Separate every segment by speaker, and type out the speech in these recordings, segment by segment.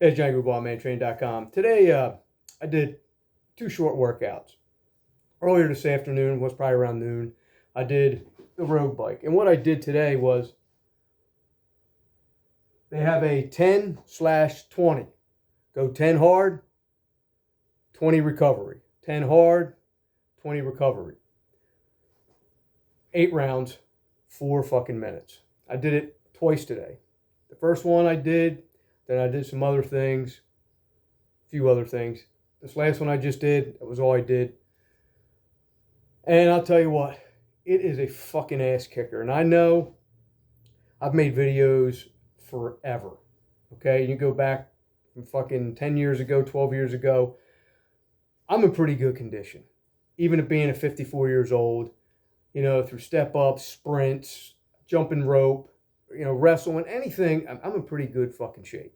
Speaker 1: It's John Grube, mantrain.com. Today, I did 2 short workouts. Earlier this afternoon, was probably around noon, I did the road bike. And what I did today was, they have a 10/20. Go 10 hard, 20 recovery. 10 hard, 20 recovery. 8 rounds, 4 fucking minutes. I did it twice today. The first one I did, then I did some other things, a few other things. This last one I just did, that was all I did. And I'll tell you what, it is a fucking ass kicker. And I know I've made videos forever. Okay, you go back from fucking 10 years ago, 12 years ago. I'm in pretty good condition. Even at being 54 years old, through step ups, sprints, jumping rope, wrestling, anything, I'm in pretty good fucking shape.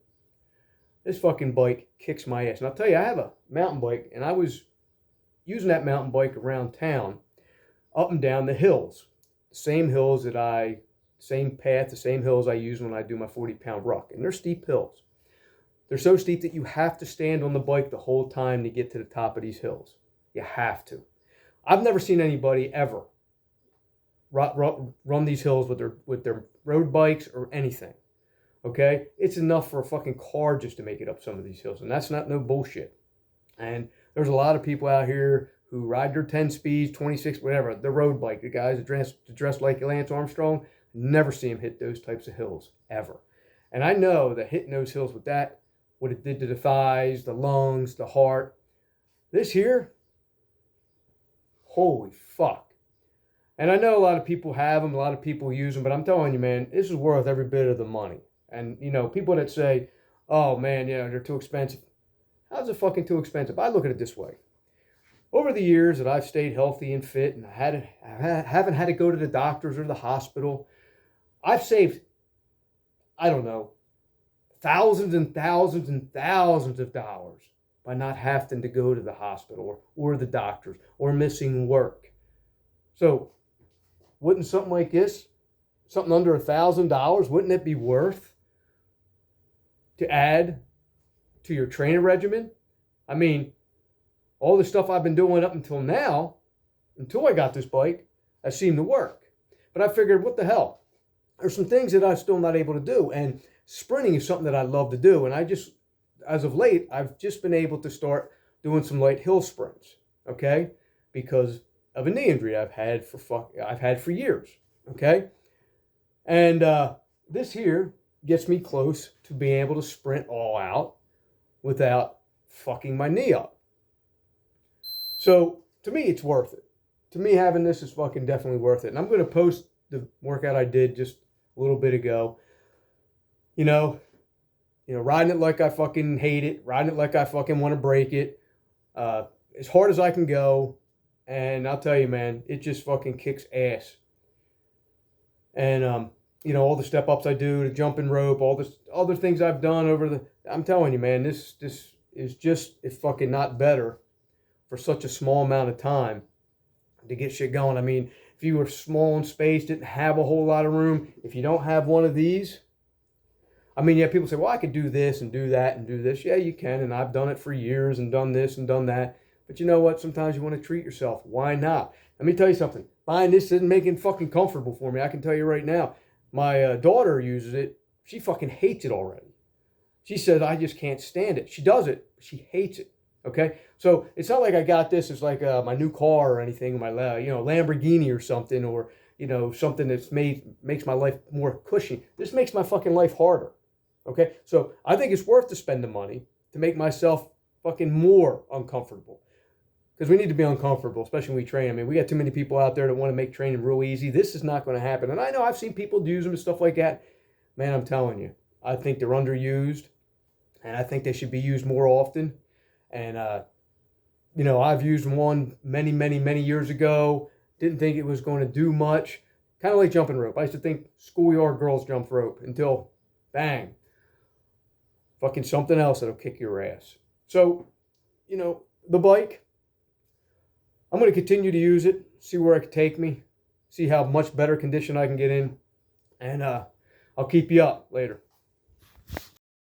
Speaker 1: This fucking bike kicks my ass. And I'll tell you, I have a mountain bike, and I was using that mountain bike around town, up and down the hills. Same path, the same hills I use when I do my 40-pound ruck. And they're steep hills. They're so steep that you have to stand on the bike the whole time to get to the top of these hills. You have to. I've never seen anybody ever run these hills with their road bikes or anything. Okay? It's enough for a fucking car just to make it up some of these hills. And that's not no bullshit. And there's a lot of people out here who ride their 10 speeds, 26, whatever, the road bike. The guys dressed like Lance Armstrong, never see them hit those types of hills, ever. And I know that hitting those hills with that, what it did to the thighs, the lungs, the heart. This here, holy fuck. And I know a lot of people have them, a lot of people use them, but I'm telling you, man, this is worth every bit of the money. And, people that say, oh, man, they're too expensive. How's it fucking too expensive? I look at it this way. Over the years that I've stayed healthy and fit, and I haven't had to go to the doctors or the hospital, I've saved, I don't know, thousands and thousands and thousands of dollars by not having to go to the hospital or the doctors or missing work. So wouldn't something like this, something under $1,000, wouldn't it be worth to add to your training regimen? I mean, all the stuff I've been doing up until now, until I got this bike, has seemed to work. But I figured, what the hell? There's some things that I'm still not able to do. And sprinting is something that I love to do. And as of late, I've just been able to start doing some light hill sprints, okay? Because of a knee injury I've had for years, okay? And this here gets me close to being able to sprint all out without fucking my knee up. So to me, it's worth it. To me, having this is fucking definitely worth it. And I'm going to post the workout I did just a little bit ago. Riding it like I fucking hate it, riding it like I fucking want to break it, as hard as I can go. And I'll tell you, man, it just fucking kicks ass. And, all the step ups I do, the jumping rope, all this other things I've done I'm telling you, man, this is fucking not better for such a small amount of time to get shit going. I mean, if you were small in space, didn't have a whole lot of room, if you don't have one of these, I mean, yeah, people say, well, I could do this and do that and do this. Yeah, you can, and I've done it for years and done this and done that. But you know what? Sometimes you want to treat yourself. Why not? Let me tell you something. Buying this isn't making it fucking comfortable for me. I can tell you right now. My daughter uses it. She fucking hates it already. She says, I just can't stand it. She does it, but she hates it. Okay? So it's not like I got this as like my new car or anything, my Lamborghini or something, or something that's makes my life more cushy. This makes my fucking life harder. Okay? So I think it's worth to spend the money to make myself fucking more uncomfortable. Because we need to be uncomfortable, especially when we train. I mean, we got too many people out there that want to make training real easy. This is not going to happen. And I know I've seen people use them and stuff like that. Man, I'm telling you, I think they're underused. And I think they should be used more often. And, I've used one many, many, many years ago. Didn't think it was going to do much. Kind of like jumping rope. I used to think schoolyard girls jump rope until, bang, fucking something else that'll kick your ass. So, the bike, I'm going to continue to use it, see where it can take me, see how much better condition I can get in, and I'll keep you up later.